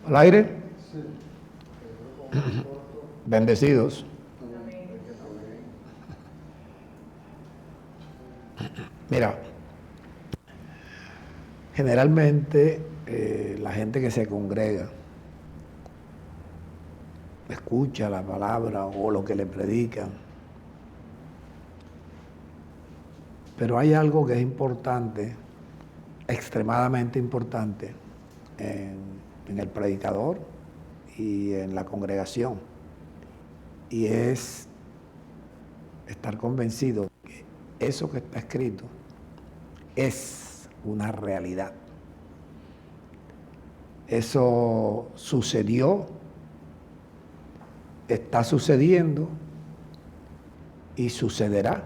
Al aire. Bendecidos. Mira, generalmente la gente que se congrega escucha la palabra o lo que le predican, pero hay algo que es importante, extremadamente importante en el predicador y en la congregación, y es estar convencido de que eso que está escrito es una realidad. Eso sucedió, está sucediendo y sucederá.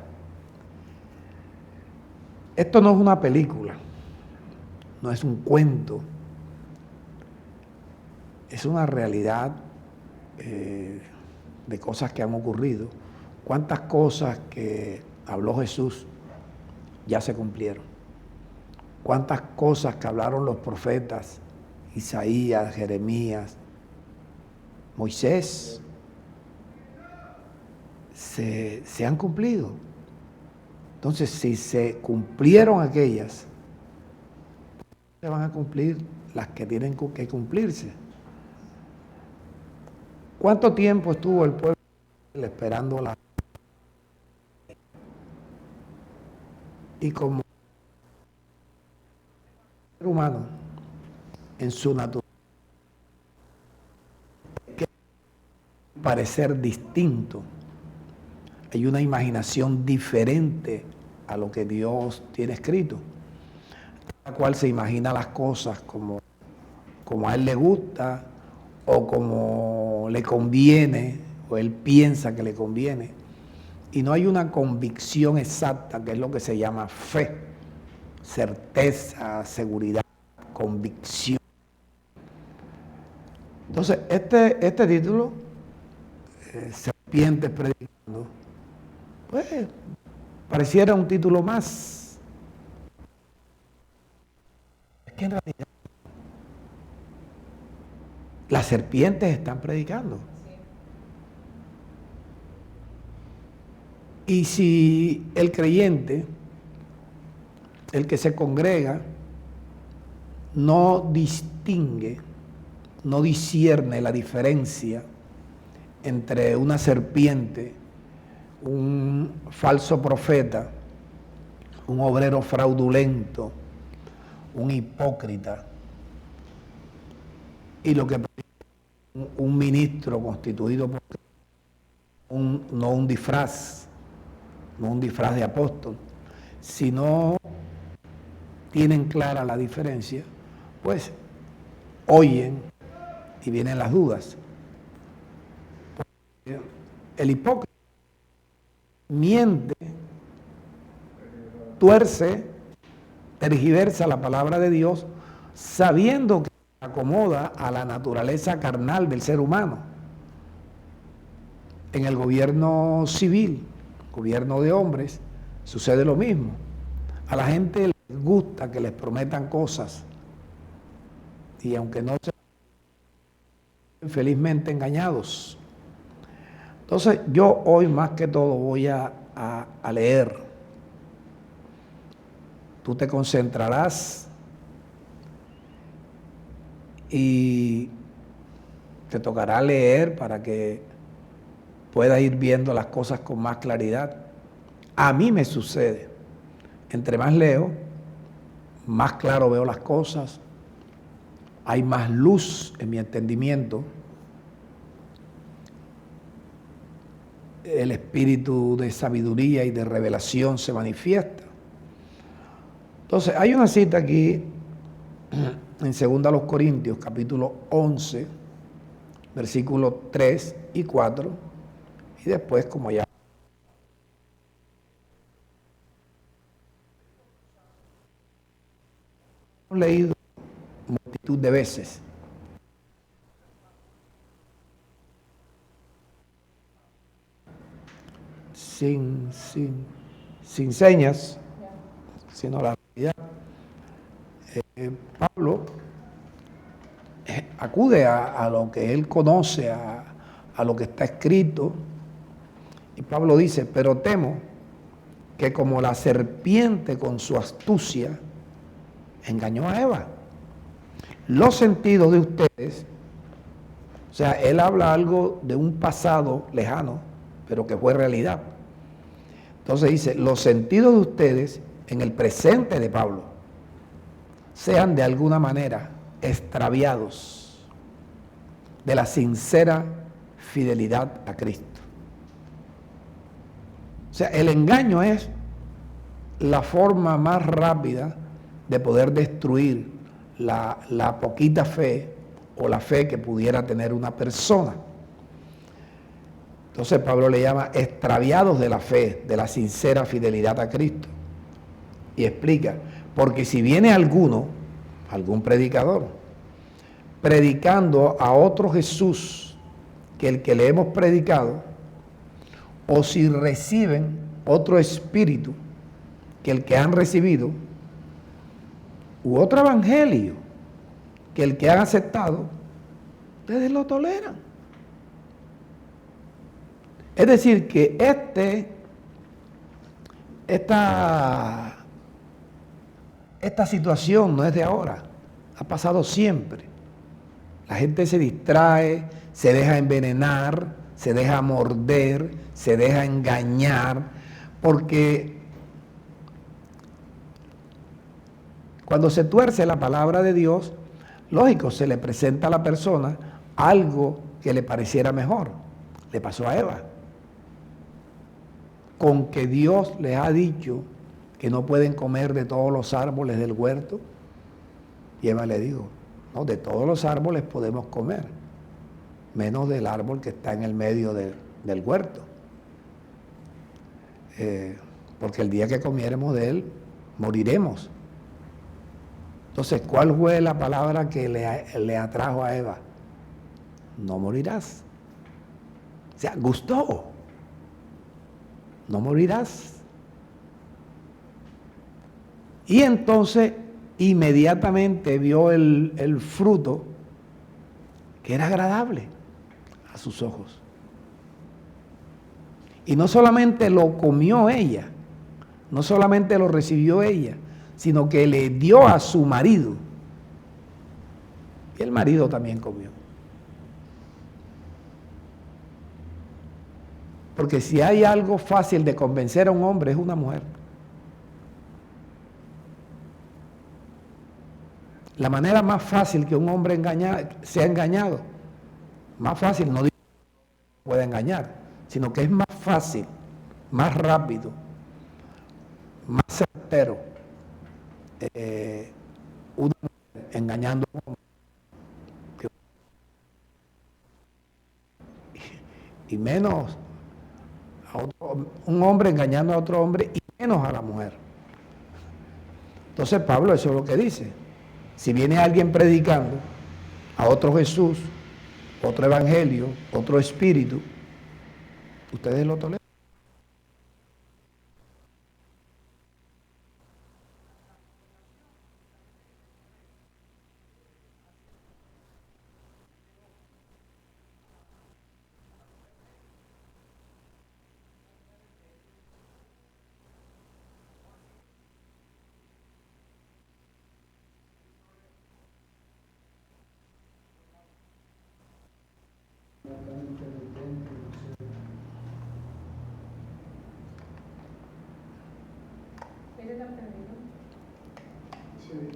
Esto no es una película, no es un cuento, es una realidad de cosas que han ocurrido. ¿Cuántas cosas que habló Jesús ya se cumplieron? ¿Cuántas cosas que hablaron los profetas, Isaías, Jeremías, Moisés, se han cumplido? Entonces, si se cumplieron aquellas, se van a cumplir las que tienen que cumplirse. ¿Cuánto tiempo estuvo el pueblo esperando la... Y como ser humano, en su naturaleza, que parecer distinto, hay una imaginación diferente a lo que Dios tiene escrito, la cual se imagina las cosas como a él le gusta o como le conviene o él piensa que le conviene, y no hay una convicción exacta, que es lo que se llama fe, certeza, seguridad, convicción. Entonces, este título, Serpientes predicando, pues pareciera un título más. Es que en realidad las serpientes están predicando. Y si el creyente, el que se congrega, no distingue, no discierne la diferencia entre una serpiente, un falso profeta, un obrero fraudulento, un hipócrita, y lo que un ministro constituido por no un disfraz de apóstol, si no tienen clara la diferencia, pues oyen y vienen las dudas. El hipócrita miente, tuerce, tergiversa la palabra de Dios, sabiendo que se acomoda a la naturaleza carnal del ser humano. En el gobierno civil, gobierno de hombres, sucede lo mismo. A la gente les gusta que les prometan cosas, y aunque no se felizmente engañados. Entonces, yo hoy más que todo voy a leer. Tú te concentrarás y te tocará leer para que puedas ir viendo las cosas con más claridad. A mí me sucede. Entre más leo, más claro veo las cosas. Hay más luz en mi entendimiento. El espíritu de sabiduría y de revelación se manifiesta. Entonces, hay una cita aquí en 2 Corintios, capítulo 11, versículos 3 y 4, y después, como ya hemos leído multitud de veces, sin señas, sino la realidad. Pablo acusa acude a lo que él conoce, a lo que está escrito. Y Pablo dice, pero temo que como la serpiente con su astucia engañó a Eva, los sentidos de ustedes, o sea, él habla algo de un pasado lejano, pero que fue realidad. Entonces dice, los sentidos de ustedes en el presente de Pablo sean de alguna manera extraviados de la sincera fidelidad a Cristo. O sea, el engaño es la forma más rápida de poder destruir la poquita fe o la fe que pudiera tener una persona. Entonces Pablo le llama extraviados de la fe, de la sincera fidelidad a Cristo. Y explica, porque si viene algún predicador, predicando a otro Jesús que el que le hemos predicado, o si reciben otro espíritu que el que han recibido, u otro evangelio que el que han aceptado, ustedes lo toleran. Es decir, que esta situación no es de ahora, ha pasado siempre. La gente se distrae, se deja envenenar, se deja morder, se deja engañar, porque cuando se tuerce la palabra de Dios, lógico, se le presenta a la persona algo que le pareciera mejor. Le pasó a Eva. Con que Dios les ha dicho que no pueden comer de todos los árboles del huerto, y Eva le dijo, no, de todos los árboles podemos comer, menos del árbol que está en el medio del huerto. Porque el día que comiéramos de él, moriremos. Entonces, ¿cuál fue la palabra que le atrajo a Eva? No morirás. O sea, gustó. No morirás. Y entonces, inmediatamente vio el fruto que era agradable a sus ojos. Y no solamente lo comió ella, no solamente lo recibió ella, sino que le dio a su marido. Y el marido también comió. Porque si hay algo fácil de convencer a un hombre, es una mujer. La manera más fácil que un hombre sea engañado, más fácil, no digo que puede engañar, sino que es más fácil, más rápido, más certero, una mujer engañando a un hombre y menos un hombre engañando a otro hombre y menos a la mujer. Entonces Pablo eso es lo que dice. Si viene alguien predicando a otro Jesús, otro evangelio, otro espíritu, ustedes lo toleran.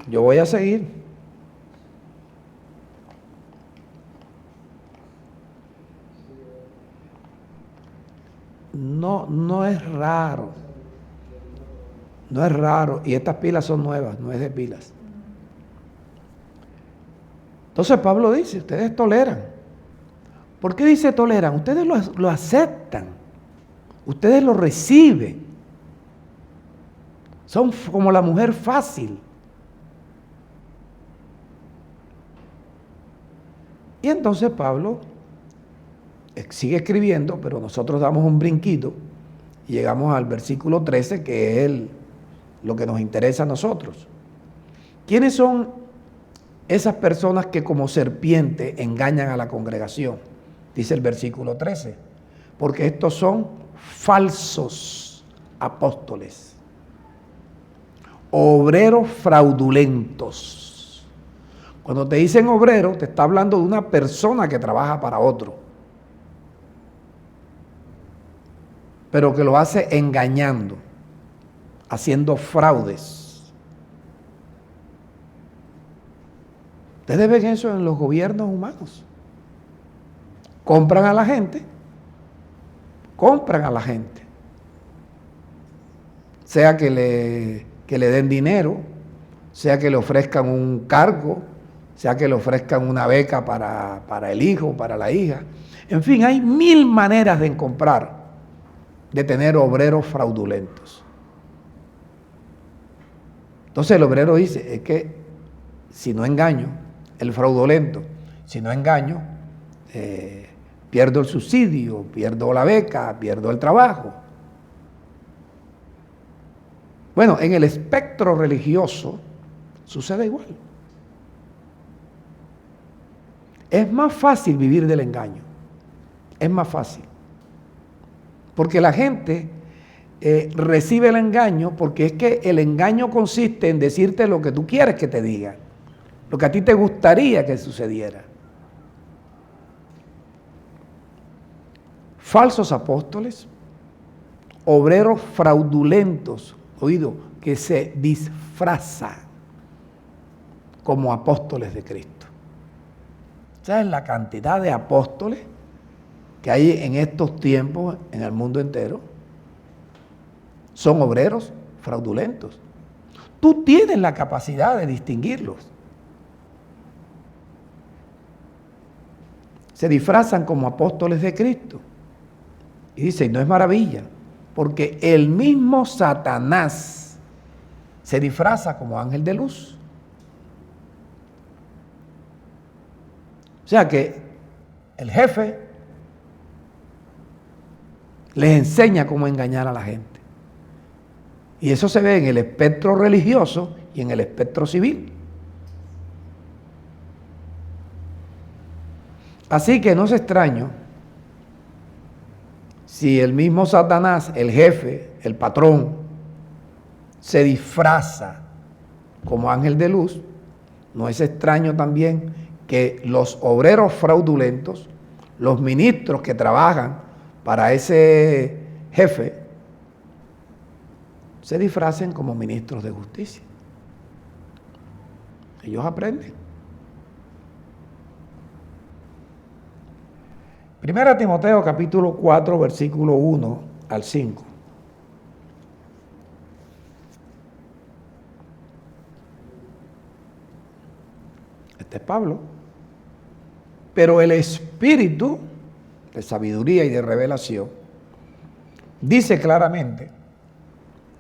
Yo voy a seguir. No es raro. No es raro. Y estas pilas son nuevas, no es de pilas. Entonces Pablo dice, ustedes toleran. ¿Por qué dice toleran? Ustedes lo aceptan. Ustedes lo reciben. Son como la mujer fácil. Y entonces Pablo sigue escribiendo, pero nosotros damos un brinquito y llegamos al versículo 13, que es lo que nos interesa a nosotros. ¿Quiénes son esas personas que como serpiente engañan a la congregación, dice el versículo 13, porque estos son falsos apóstoles, obreros fraudulentos. Cuando te dicen obrero, te está hablando de una persona que trabaja para otro, pero que lo hace engañando, haciendo fraudes. Ustedes ven eso en los gobiernos humanos. Compran a la gente, sea que le den dinero, sea que le ofrezcan un cargo, sea que le ofrezcan una beca para el hijo, para la hija. En fin, hay mil maneras de comprar, de tener obreros fraudulentos. Entonces el obrero dice, es que si no engaño, el fraudulento, si no engaño, pierdo el subsidio, pierdo la beca, pierdo el trabajo. Bueno, en el espectro religioso sucede igual. Es más fácil vivir del engaño, es más fácil. Porque la gente recibe el engaño porque es que el engaño consiste en decirte lo que tú quieres que te digan, lo que a ti te gustaría que sucediera. Falsos apóstoles, obreros fraudulentos, oído, que se disfrazan como apóstoles de Cristo. ¿Sabes la cantidad de apóstoles que hay en estos tiempos en el mundo entero? Son obreros fraudulentos. Tú tienes la capacidad de distinguirlos. Se disfrazan como apóstoles de Cristo. Y dicen, no es maravilla, porque el mismo Satanás se disfraza como ángel de luz. O sea que el jefe les enseña cómo engañar a la gente. Y eso se ve en el espectro religioso y en el espectro civil. Así que no es extraño si el mismo Satanás, el jefe, el patrón, se disfraza como ángel de luz, no es extraño también que los obreros fraudulentos, los ministros que trabajan para ese jefe, se disfracen como ministros de justicia. Ellos aprenden. Primera Timoteo capítulo 4, versículo 1 al 5. Este es Pablo. Pero el Espíritu de sabiduría y de revelación dice claramente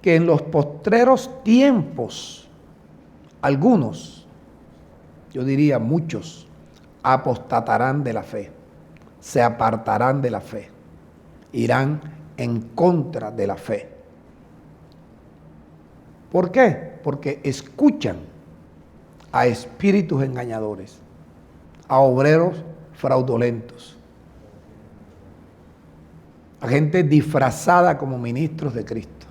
que en los postreros tiempos algunos, yo diría muchos, apostatarán de la fe. Se apartarán de la fe, irán en contra de la fe. ¿Por qué? Porque escuchan a espíritus engañadores, a obreros fraudulentos, a gente disfrazada como ministros de Cristo,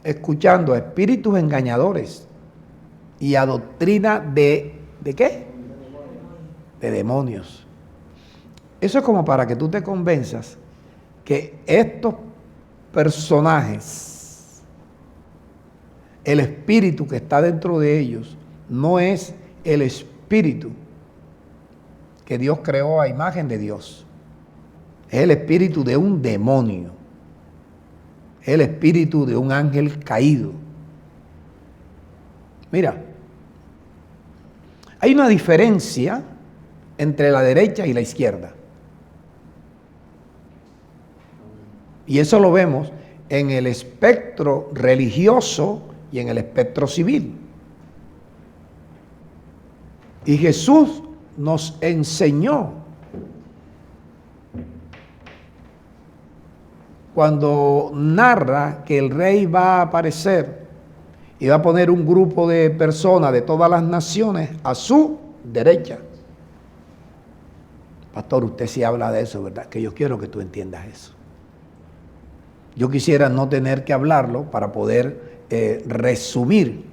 escuchando a espíritus engañadores y a doctrina ¿de qué? De demonios. Eso es como para que tú te convenzas que estos personajes, el espíritu que está dentro de ellos, no es el espíritu que Dios creó a imagen de Dios. Es el espíritu de un demonio. Es el espíritu de un ángel caído. Mira, hay una diferencia entre la derecha y la izquierda. Y eso lo vemos en el espectro religioso y en el espectro civil. Y Jesús nos enseñó cuando narra que el rey va a aparecer iba a poner un grupo de personas de todas las naciones a su derecha. Pastor, usted sí habla de eso, ¿verdad? Que yo quiero que tú entiendas eso. Yo quisiera no tener que hablarlo para poder resumir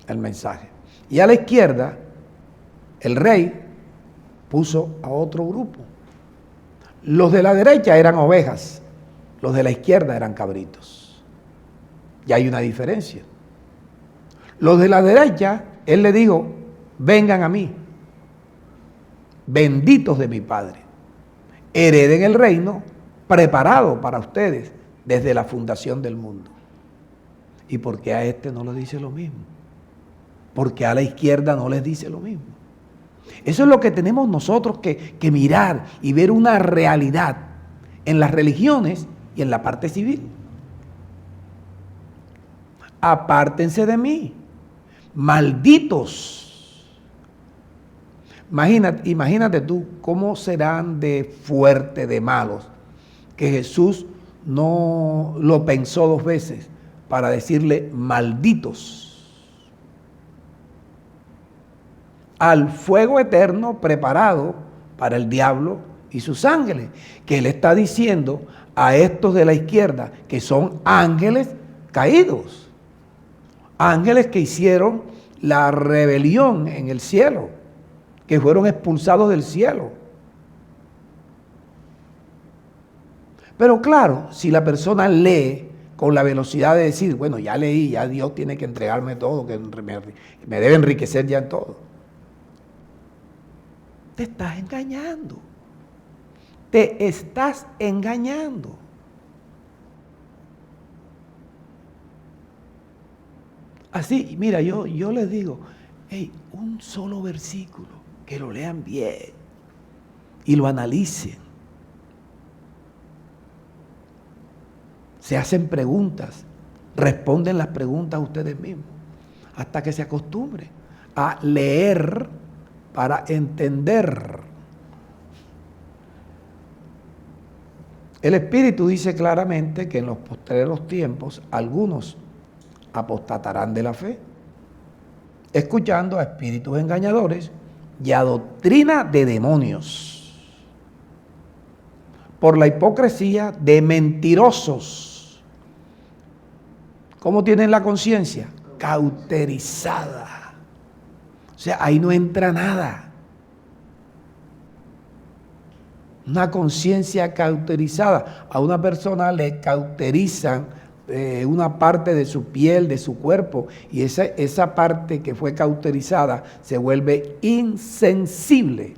el mensaje. Y a la izquierda, el rey puso a otro grupo. Los de la derecha eran ovejas, los de la izquierda eran cabritos. Y hay una diferencia. Los de la derecha, él le dijo, vengan a mí, benditos de mi Padre, hereden el reino preparado para ustedes desde la fundación del mundo. ¿Y por qué a este no le dice lo mismo? ¿Por qué a la izquierda no les dice lo mismo? Eso es lo que tenemos nosotros que mirar y ver una realidad en las religiones y en la parte civil. Apártense de mí, malditos. Imagínate tú cómo serán de fuerte, de malos, que Jesús no lo pensó 2 veces para decirle malditos. Al fuego eterno preparado para el diablo y sus ángeles, que él está diciendo a estos de la izquierda que son ángeles caídos, ángeles que hicieron la rebelión en el cielo, que fueron expulsados del cielo. Pero claro, si la persona lee con la velocidad de decir, bueno, ya leí, ya Dios tiene que entregarme todo, que me debe enriquecer ya en todo. Te estás engañando. Te estás engañando. Así, mira, yo les digo, hey, un solo versículo, que lo lean bien y lo analicen. Se hacen preguntas, responden las preguntas ustedes mismos, hasta que se acostumbren a leer para entender. El Espíritu dice claramente que en los postreros tiempos algunos apostatarán de la fe, escuchando a espíritus engañadores y a doctrina de demonios, por la hipocresía de mentirosos. ¿Cómo tienen la conciencia? Cauterizada. O sea, ahí no entra nada. Una conciencia cauterizada. A una persona le cauterizan una parte de su piel, de su cuerpo, y esa parte que fue cauterizada se vuelve insensible.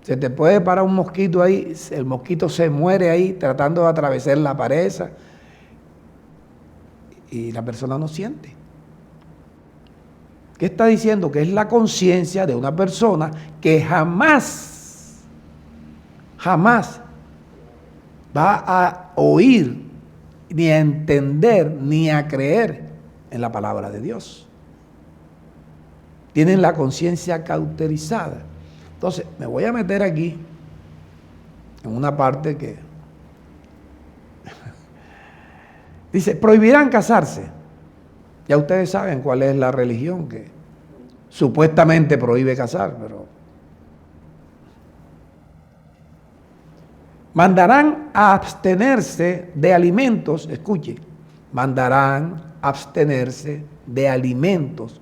Se te puede parar un mosquito ahí, el mosquito se muere ahí tratando de atravesar la pared y la persona no siente. ¿Qué está diciendo? Que es la conciencia de una persona que jamás va a oír, ni a entender, ni a creer en la palabra de Dios. Tienen la conciencia cauterizada. Entonces, me voy a meter aquí en una parte que dice, prohibirán casarse. Ya ustedes saben cuál es la religión que supuestamente prohíbe casar, pero mandarán a abstenerse de alimentos, escuche, mandarán a abstenerse de alimentos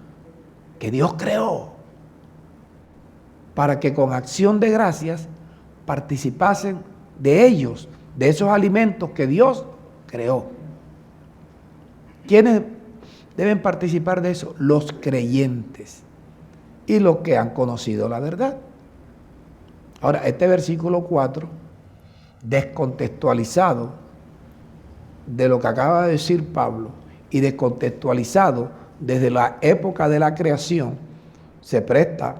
que Dios creó, para que con acción de gracias participasen de ellos, de esos alimentos que Dios creó. ¿Quiénes deben participar de eso? Los creyentes y los que han conocido la verdad. Ahora, este versículo 4, descontextualizado de lo que acaba de decir Pablo y descontextualizado desde la época de la creación, se presta,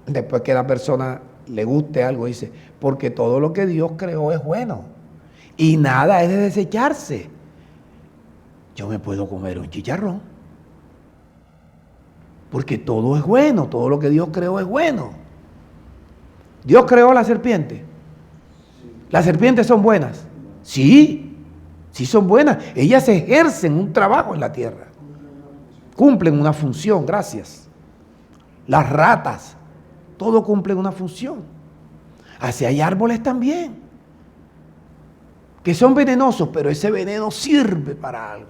después que a la persona le guste algo, dice, porque todo lo que Dios creó es bueno y nada es de desecharse. Yo me puedo comer un chicharrón, porque todo es bueno, todo lo que Dios creó es bueno. Dios creó la serpiente. ¿Las serpientes son buenas? Sí, Sí son buenas. Ellas ejercen un trabajo en la tierra. Cumplen una función, gracias. Las ratas, todo cumplen una función. Así hay árboles también, que son venenosos, pero ese veneno sirve para algo.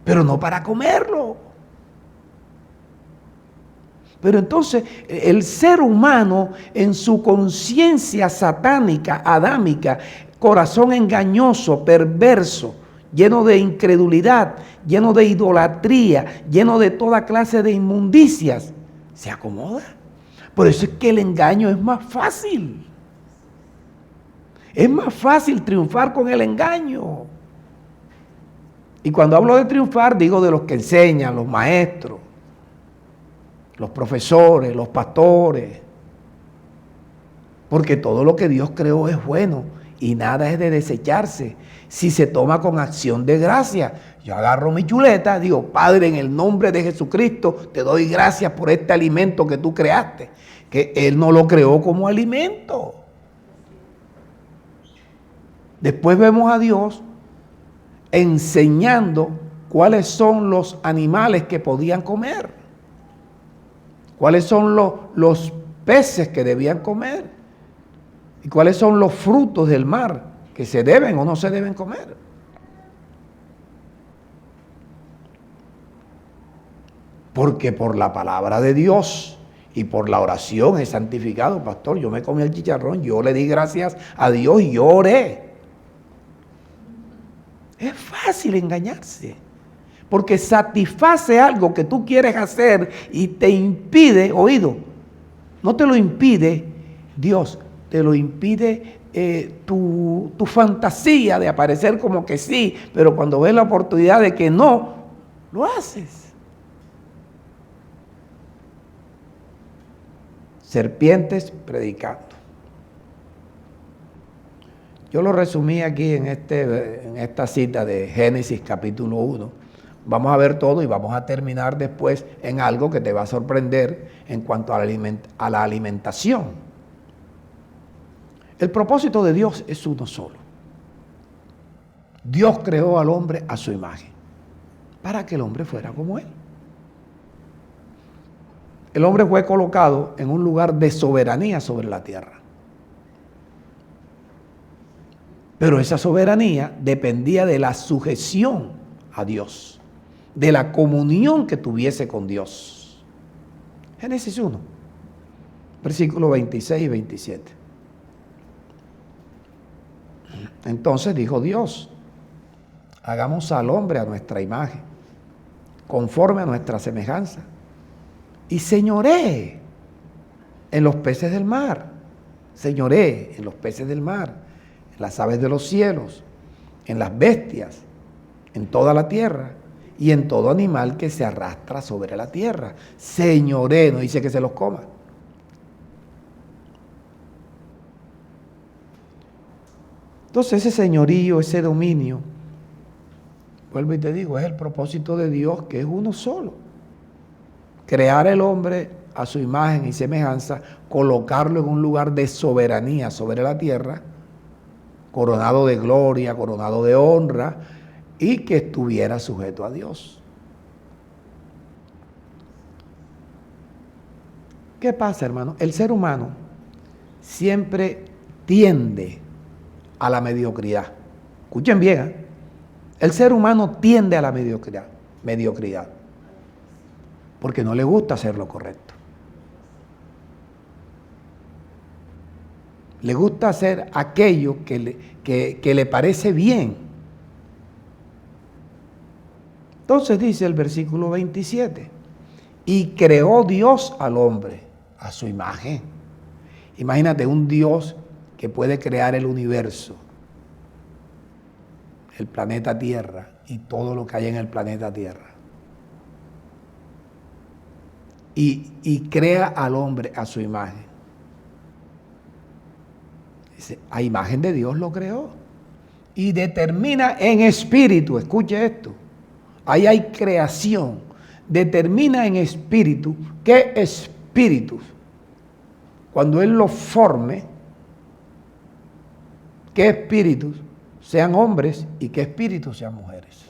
Pero no para comerlo. Pero entonces el ser humano en su conciencia satánica, adámica, corazón engañoso, perverso, lleno de incredulidad, lleno de idolatría, lleno de toda clase de inmundicias, se acomoda. Por eso es que el engaño es más fácil. Es más fácil triunfar con el engaño. Y cuando hablo de triunfar, digo de los que enseñan, los maestros, los profesores, los pastores. Porque todo lo que Dios creó es bueno y nada es de desecharse si se toma con acción de gracia. Yo agarro mi chuleta, digo, Padre, en el nombre de Jesucristo, te doy gracias por este alimento que tú creaste, que Él no lo creó como alimento. Después vemos a Dios enseñando cuáles son los animales que podían comer, cuáles son los peces que debían comer y cuáles son los frutos del mar que se deben o no se deben comer. Porque por la palabra de Dios y por la oración es santificado, pastor. Yo me comí el chicharrón, yo le di gracias a Dios y yo oré. Es fácil engañarse, porque satisface algo que tú quieres hacer y te impide, oído, no te lo impide Dios, te lo impide tu fantasía de aparecer como que sí, pero cuando ves la oportunidad de que no, lo haces. Serpientes predicando. Yo lo resumí aquí en esta cita de Génesis capítulo 1. Vamos a ver todo y vamos a terminar después en algo que te va a sorprender en cuanto a la alimentación. El propósito de Dios es uno solo. Dios creó al hombre a su imagen, para que el hombre fuera como Él. El hombre fue colocado en un lugar de soberanía sobre la tierra. Pero esa soberanía dependía de la sujeción a Dios, de la comunión que tuviese con Dios. Génesis 1, versículos 26 y 27. Entonces dijo Dios, hagamos al hombre a nuestra imagen, conforme a nuestra semejanza, y señoree en los peces del mar, señoree en los peces del mar, las aves de los cielos, en las bestias, en toda la tierra y en todo animal que se arrastra sobre la tierra. Señoré, no dice que se los coma. Entonces ese señorío, ese dominio, vuelvo y te digo, es el propósito de Dios, que es uno solo. Crear el hombre a su imagen y semejanza, colocarlo en un lugar de soberanía sobre la tierra, coronado de gloria, coronado de honra, y que estuviera sujeto a Dios. ¿Qué pasa, hermano? El ser humano siempre tiende a la mediocridad. Escuchen bien, ¿eh? El ser humano tiende a la mediocridad, porque no le gusta hacer lo correcto. Le gusta hacer aquello que le parece bien. Entonces dice el versículo 27, y creó Dios al hombre a su imagen. Imagínate un Dios que puede crear el universo, el planeta Tierra y todo lo que hay en el planeta Tierra. Y crea al hombre a su imagen. A imagen de Dios lo creó y determina en espíritu, escuche esto, ahí hay creación, determina en espíritu qué espíritus, cuando Él los forme, qué espíritus sean hombres y qué espíritus sean mujeres.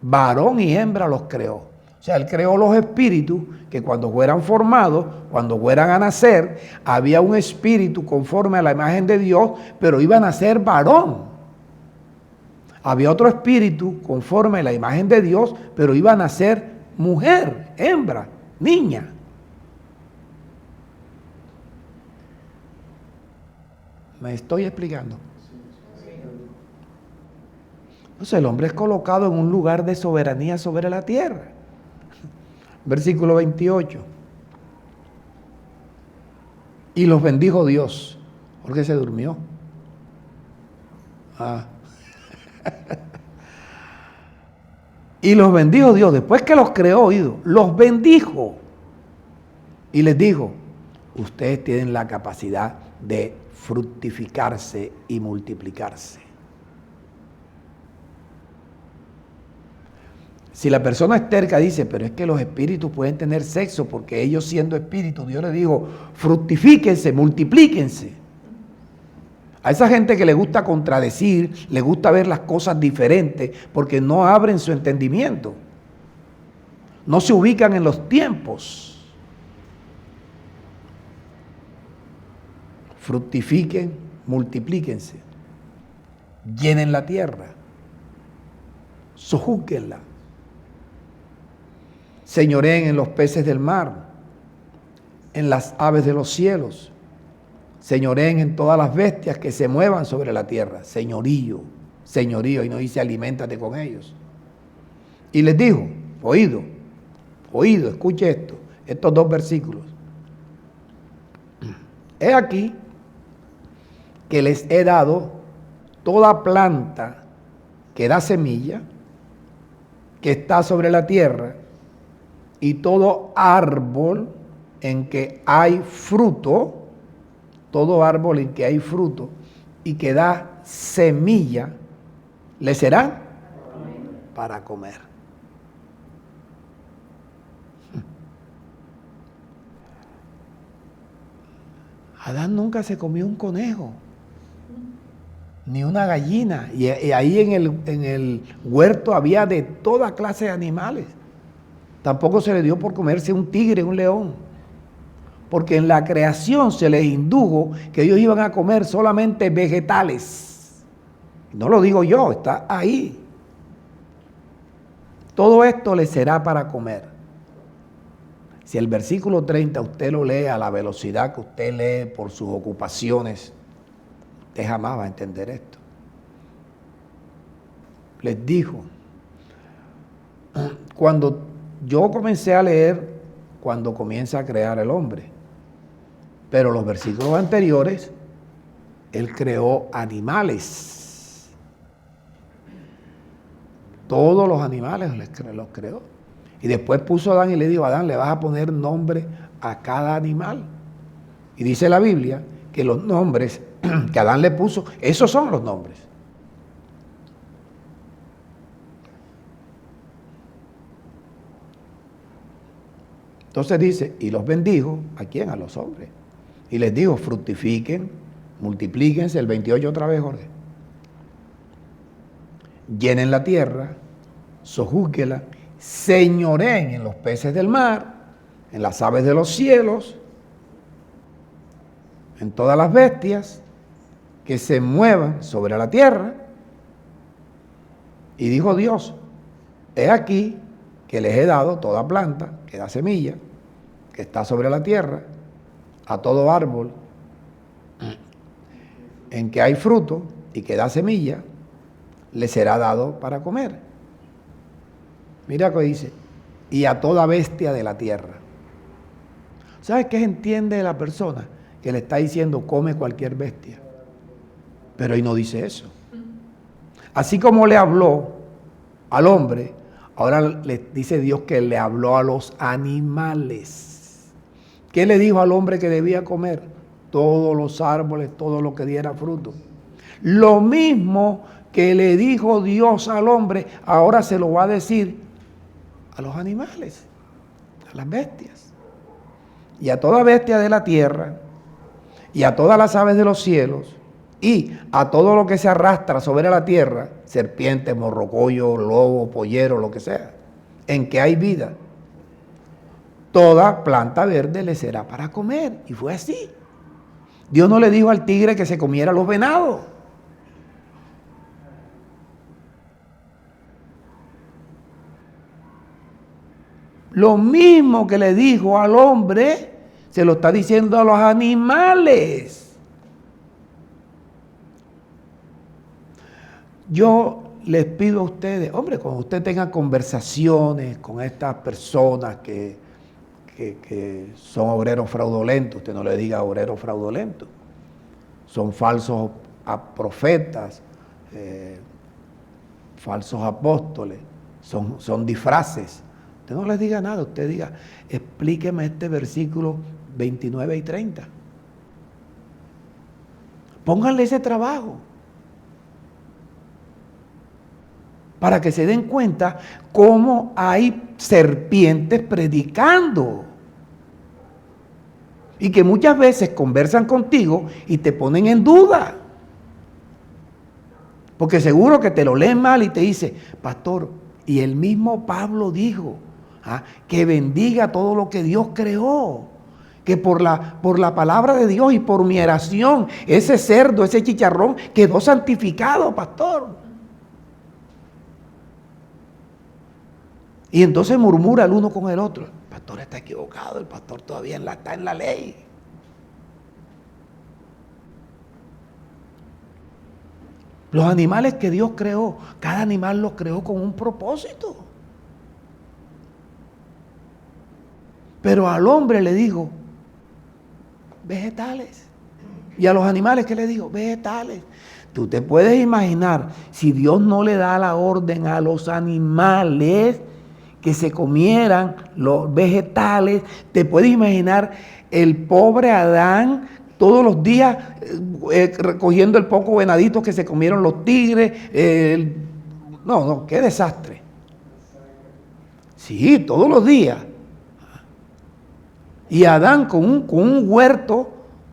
Varón y hembra los creó. O sea, Él creó los espíritus que cuando fueran formados, cuando fueran a nacer, había un espíritu conforme a la imagen de Dios, pero iban a ser varón. Había otro espíritu conforme a la imagen de Dios, pero iban a ser mujer, hembra, niña. ¿Me estoy explicando? Entonces el hombre es colocado en un lugar de soberanía sobre la tierra. Versículo 28. Y los bendijo Dios, porque se durmió. Y los bendijo Dios, después que los creó, oído, los bendijo. Y les dijo, ustedes tienen la capacidad de fructificarse y multiplicarse. Si la persona es terca, dice, pero es que los espíritus pueden tener sexo, porque ellos siendo espíritus, Dios les dijo, fructifíquense, multiplíquense. A esa gente que le gusta contradecir, le gusta ver las cosas diferentes, porque no abren su entendimiento. No se ubican en los tiempos. Fructifiquen, multiplíquense, llenen la tierra, sojúquenla, señoreen en los peces del mar, en las aves de los cielos, señoreen en todas las bestias que se muevan sobre la tierra. Señorío, señorío, y no dice aliméntate con ellos. Y les dijo, oído, escuche esto, estos dos versículos. He aquí que les he dado toda planta que da semilla, que está sobre la tierra, y todo árbol en que hay fruto, todo árbol en que hay fruto y que da semilla, le será para comer. Adán nunca se comió un conejo, ni una gallina, y ahí en el huerto había de toda clase de animales. Tampoco se le dio por comerse un tigre, un león, porque en la creación se les indujo que ellos iban a comer solamente vegetales. No lo digo yo, está ahí. Todo esto les será para comer. Si el versículo 30 usted lo lee a la velocidad que usted lee por sus ocupaciones, usted jamás va a entender esto. Les dijo, cuando yo comencé a leer, cuando comienza a crear el hombre, pero los versículos anteriores, Él creó animales. Todos los animales los creó. Y después puso a Adán y le dijo, Adán, le vas a poner nombre a cada animal. Y dice la Biblia que los nombres que Adán le puso, esos son los nombres. Entonces dice, y los bendijo, ¿a quién? A los hombres. Y les dijo, fructifiquen, multiplíquense, el 28 otra vez, Jorge. Llenen la tierra, sojúquenla, señoreen en los peces del mar, en las aves de los cielos, en todas las bestias que se muevan sobre la tierra. Y dijo Dios, he aquí que les he dado toda planta que da semilla, que está sobre la tierra, a todo árbol en que hay fruto y que da semilla, le será dado para comer. Mira que dice, y a toda bestia de la tierra. ¿Sabes qué entiende la persona? Que le está diciendo, come cualquier bestia. Pero ahí no dice eso. Así como le habló al hombre, ahora le dice Dios que le habló a los animales. ¿Qué le dijo al hombre que debía comer? Todos los árboles, todo lo que diera fruto. Lo mismo que le dijo Dios al hombre, ahora se lo va a decir a los animales, a las bestias. Y a toda bestia de la tierra, y a todas las aves de los cielos, y a todo lo que se arrastra sobre la tierra, serpiente, morrocoyo, lobo, pollero, lo que sea, en que hay vida, toda planta verde le será para comer. Y fue así. Dios no le dijo al tigre que se comiera los venados. Lo mismo que le dijo al hombre, se lo está diciendo a los animales. Yo les pido a ustedes, hombre, cuando usted tenga conversaciones con estas personas que son obreros fraudulentos, usted no le diga obreros fraudulentos, son falsos profetas, falsos apóstoles, son disfraces. Usted no les diga nada, usted diga, explíqueme este versículo 29 y 30. Pónganle ese trabajo para que se den cuenta cómo hay serpientes predicando y que muchas veces conversan contigo y te ponen en duda. Porque seguro que te lo leen mal y te dice, pastor, y el mismo Pablo dijo que bendiga todo lo que Dios creó, que por la palabra de Dios y por mi oración, ese cerdo, ese chicharrón quedó santificado, pastor. Y entonces murmura el uno con el otro. El pastor está equivocado, el pastor todavía está en la ley. Los animales que Dios creó, cada animal los creó con un propósito. Pero al hombre le dijo, vegetales. Y a los animales, ¿qué le dijo? Vegetales. Tú te puedes imaginar, si Dios no le da la orden a los animales que se comieran los vegetales, te puedes imaginar el pobre Adán todos los días recogiendo el poco venadito que se comieron los tigres. No, qué desastre. Sí, todos los días. Y Adán con un huerto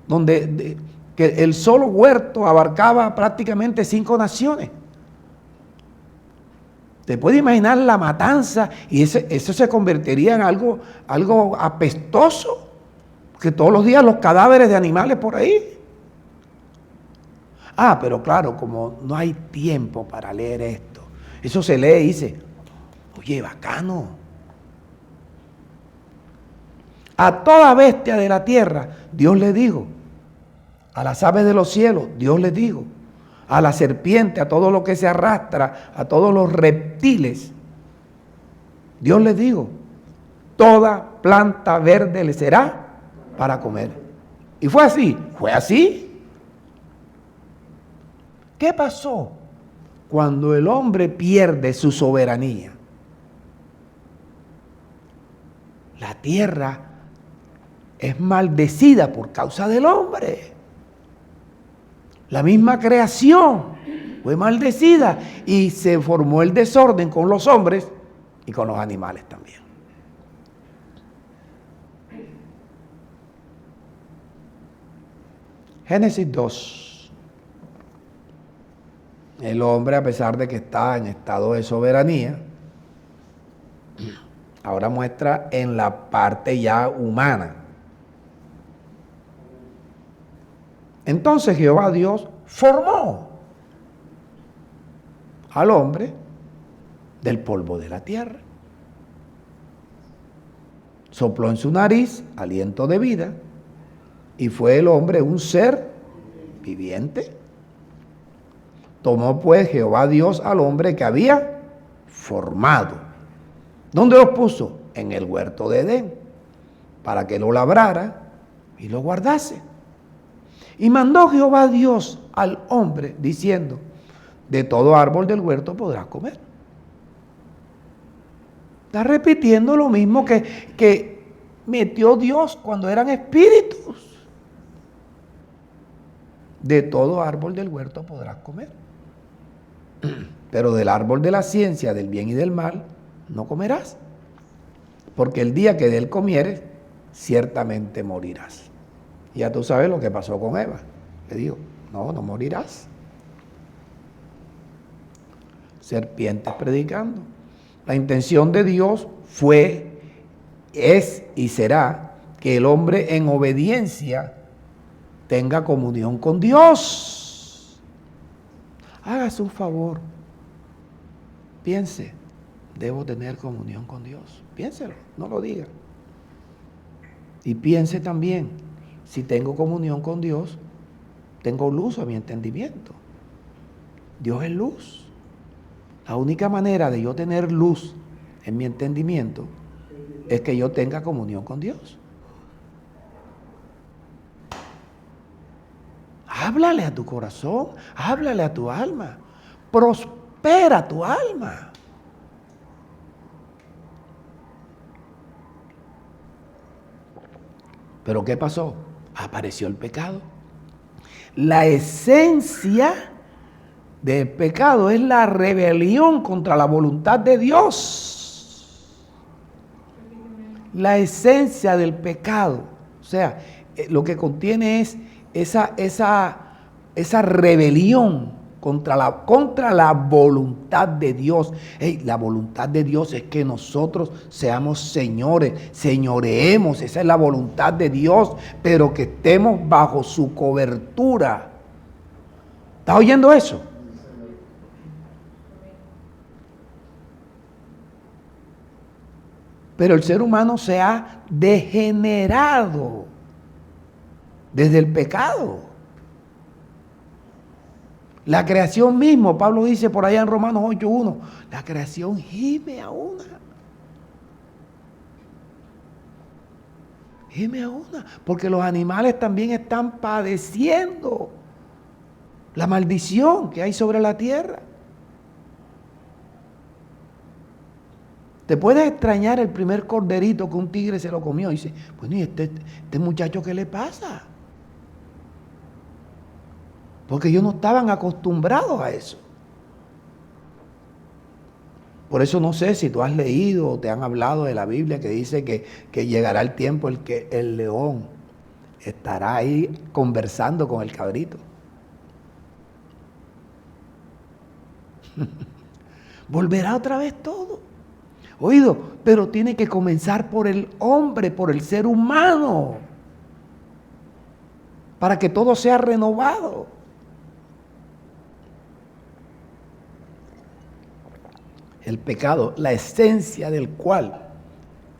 donde que el solo huerto abarcaba prácticamente 5 naciones. ¿Te puedes imaginar la matanza? Y eso se convertiría en algo apestoso, que todos los días los cadáveres de animales por ahí. Pero claro, como no hay tiempo para leer esto, eso se lee y dice, oye, bacano. A toda bestia de la tierra, Dios le dijo. A las aves de los cielos, Dios le dijo. A la serpiente, a todo lo que se arrastra, a todos los reptiles, Dios les dijo, toda planta verde le será para comer. Y fue así, ¿Qué pasó cuando el hombre pierde su soberanía? La tierra es maldecida por causa del hombre. La misma creación fue maldecida y se formó el desorden con los hombres y con los animales también. Génesis 2. El hombre, a pesar de que está en estado de soberanía, ahora muestra en la parte ya humana. Entonces Jehová Dios formó al hombre del polvo de la tierra. Sopló en su nariz aliento de vida y fue el hombre un ser viviente. Tomó pues Jehová Dios al hombre que había formado. ¿Dónde lo puso? En el huerto de Edén, para que lo labrara y lo guardase. Y mandó Jehová Dios al hombre diciendo, de todo árbol del huerto podrás comer. Está repitiendo lo mismo que metió Dios cuando eran espíritus. De todo árbol del huerto podrás comer. Pero del árbol de la ciencia del bien y del mal no comerás. Porque el día que de él comieres, ciertamente morirás. Y ya tú sabes lo que pasó con Eva. Le dijo, no morirás. Serpientes predicando. La intención de Dios fue, es y será que el hombre en obediencia tenga comunión con Dios. Hágase un favor. Piense, debo tener comunión con Dios. Piénselo, no lo diga. Y piense también, si tengo comunión con Dios, tengo luz a mi entendimiento. Dios es luz. La única manera de yo tener luz en mi entendimiento es que yo tenga comunión con Dios. Háblale a tu corazón, háblale a tu alma. Prospera tu alma. Pero ¿qué pasó? Apareció el pecado. La esencia del pecado es la rebelión contra la voluntad de Dios. La esencia del pecado, o sea, lo que contiene es esa rebelión contra la voluntad de Dios. La voluntad de Dios es que nosotros seamos señores, señoreemos, esa es la voluntad de Dios, pero que estemos bajo su cobertura. ¿Estás oyendo eso? Pero el ser humano se ha degenerado desde el pecado. La creación mismo, Pablo dice por allá en Romanos 8:1, la creación gime a una. Gime a una, porque los animales también están padeciendo la maldición que hay sobre la tierra. Te puedes extrañar el primer corderito que un tigre se lo comió. Y dice, bueno, ¿y este muchacho qué le pasa? Porque ellos no estaban acostumbrados a eso. Por eso no sé si tú has leído o te han hablado de la Biblia que dice que llegará el tiempo en que el león estará ahí conversando con el cabrito. Volverá otra vez todo. Oído, pero tiene que comenzar por el hombre, por el ser humano, para que todo sea renovado. El pecado, la esencia del cual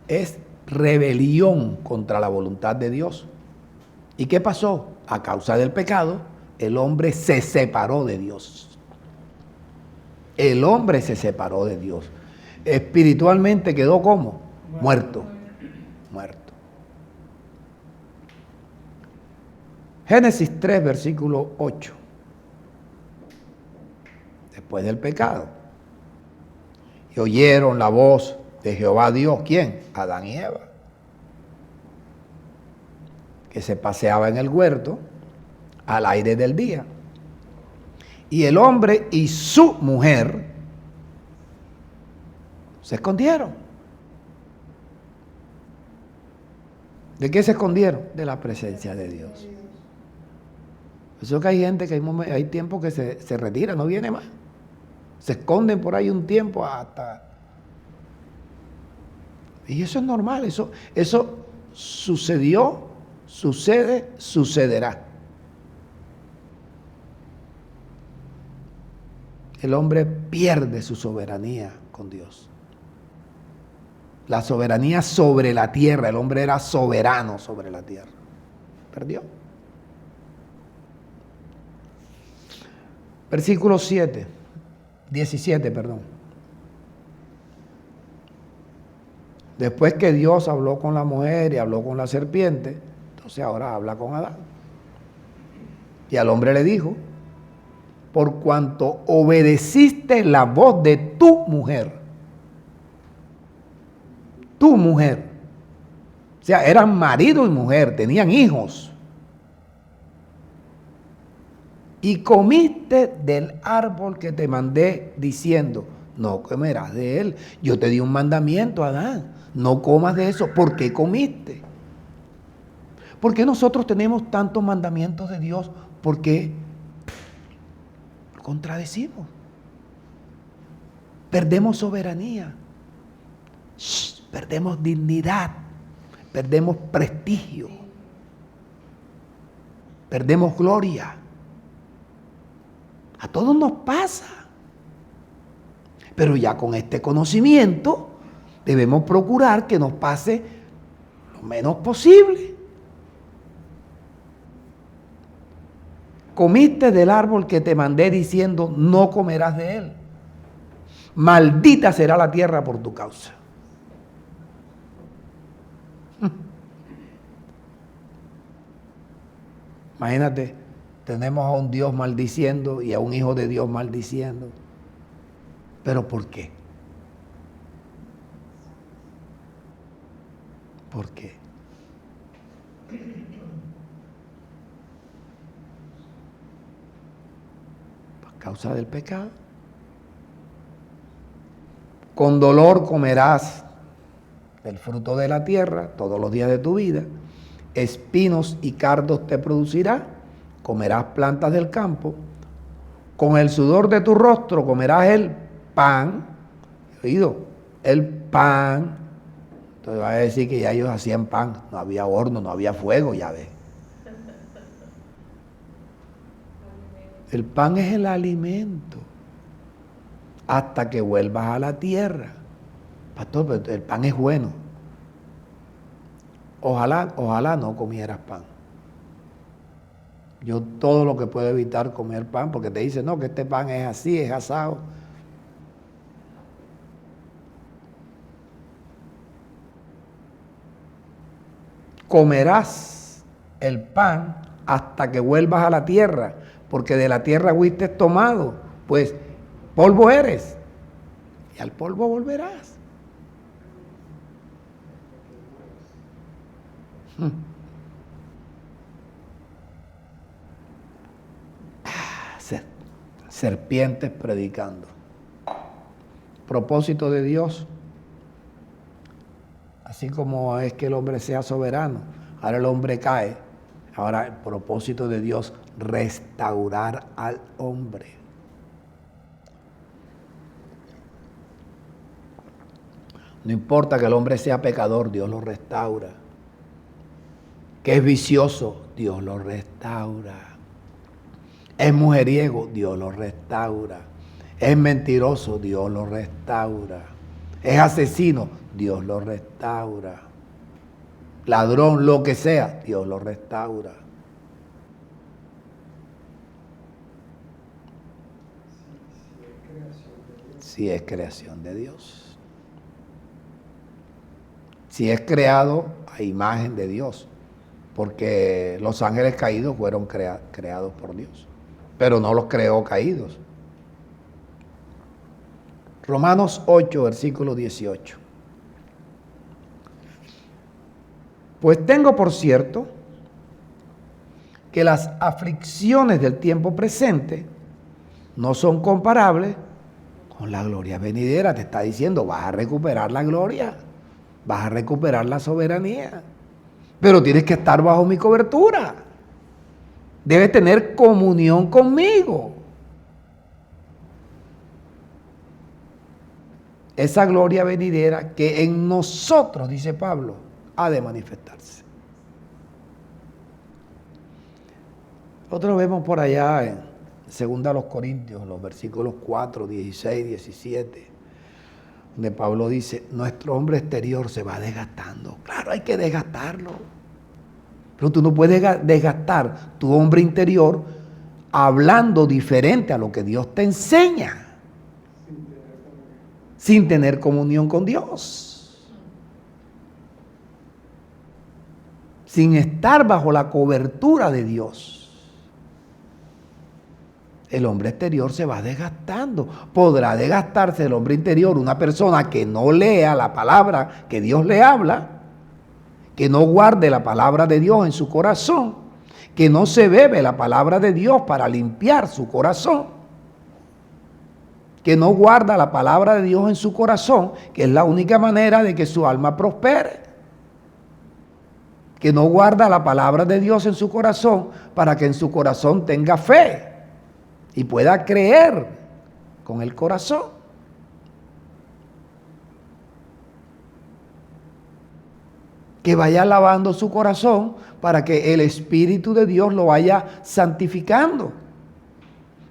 es rebelión contra la voluntad de Dios. ¿Y qué pasó? A causa del pecado, el hombre se separó de Dios. El hombre se separó de Dios. Espiritualmente quedó ¿cómo? Muerto. Muerto. Génesis 3, versículo 8. Después del pecado. Y oyeron la voz de Jehová Dios. ¿Quién? Adán y Eva. Que se paseaba en el huerto al aire del día. Y el hombre y su mujer se escondieron. ¿De qué se escondieron? De la presencia de Dios. Eso que hay gente que hay tiempo que se retira, no viene más. Se esconden por ahí un tiempo hasta... Y eso es normal, eso sucedió, sucede, sucederá. El hombre pierde su soberanía con Dios. La soberanía sobre la tierra, el hombre era soberano sobre la tierra. Perdió. Versículo 17, perdón. Después que Dios habló con la mujer y habló con la serpiente, entonces ahora habla con Adán. Y al hombre le dijo, por cuanto obedeciste la voz de tu mujer, o sea, eran marido y mujer, tenían hijos, y comiste del árbol que te mandé diciendo, no comerás de él. Yo te di un mandamiento, Adán, no comas de eso. ¿Por qué comiste? ¿Por qué nosotros tenemos tantos mandamientos de Dios? Porque lo contradecimos. Perdemos soberanía, perdemos dignidad, perdemos prestigio, perdemos gloria. A todos nos pasa. Pero ya con este conocimiento debemos procurar que nos pase lo menos posible. Comiste del árbol que te mandé diciendo, no comerás de él. Maldita será la tierra por tu causa. Imagínate, tenemos a un Dios maldiciendo y a un hijo de Dios maldiciendo. ¿Pero por qué? ¿Por qué? Por causa del pecado. Con dolor comerás del fruto de la tierra todos los días de tu vida. Espinos y cardos te producirá. Comerás plantas del campo. Con el sudor de tu rostro comerás el pan. ¿Oído? El pan. Entonces va a decir que ya ellos hacían pan. No había horno, no había fuego, ya ves. El pan es el alimento. Hasta que vuelvas a la tierra. Pastor, pero el pan es bueno. Ojalá no comieras pan. Yo todo lo que puedo evitar comer pan, porque te dicen, no, que este pan es así, es asado. Comerás el pan hasta que vuelvas a la tierra, porque de la tierra fuiste tomado, pues polvo eres, y al polvo volverás. Serpientes predicando. Propósito de Dios, así como es que el hombre sea soberano, ahora el hombre cae. Ahora el propósito de Dios, restaurar al hombre. No importa que el hombre sea pecador, Dios lo restaura. Que es vicioso, Dios lo restaura. Es mujeriego, Dios lo restaura. Es mentiroso, Dios lo restaura. Es asesino, Dios lo restaura. Ladrón, lo que sea, Dios lo restaura. Si es creación de Dios. Si es creado a imagen de Dios. Porque los ángeles caídos fueron creados por Dios. Pero no los creó caídos. Romanos 8, versículo 18. Pues tengo por cierto que las aflicciones del tiempo presente no son comparables con la gloria venidera. Te está diciendo, vas a recuperar la gloria, vas a recuperar la soberanía, pero tienes que estar bajo mi cobertura. Debes tener comunión conmigo. Esa gloria venidera que en nosotros, dice Pablo, ha de manifestarse. Nosotros vemos por allá en 2 Corintios, los versículos 4, 16, 17, donde Pablo dice, nuestro hombre exterior se va desgastando. Claro, hay que desgastarlo. Pero tú no puedes desgastar tu hombre interior hablando diferente a lo que Dios te enseña, sin tener comunión con Dios, sin estar bajo la cobertura de Dios. El hombre exterior se va desgastando. Podrá desgastarse el hombre interior, una persona que no lea la palabra que Dios le habla, que no guarde la palabra de Dios en su corazón, que no se bebe la palabra de Dios para limpiar su corazón, que no guarda la palabra de Dios en su corazón, que es la única manera de que su alma prospere. que no guarda la palabra de Dios en su corazón para que en su corazón tenga fe y pueda creer con el corazón. Que vaya lavando su corazón para que el Espíritu de Dios lo vaya santificando.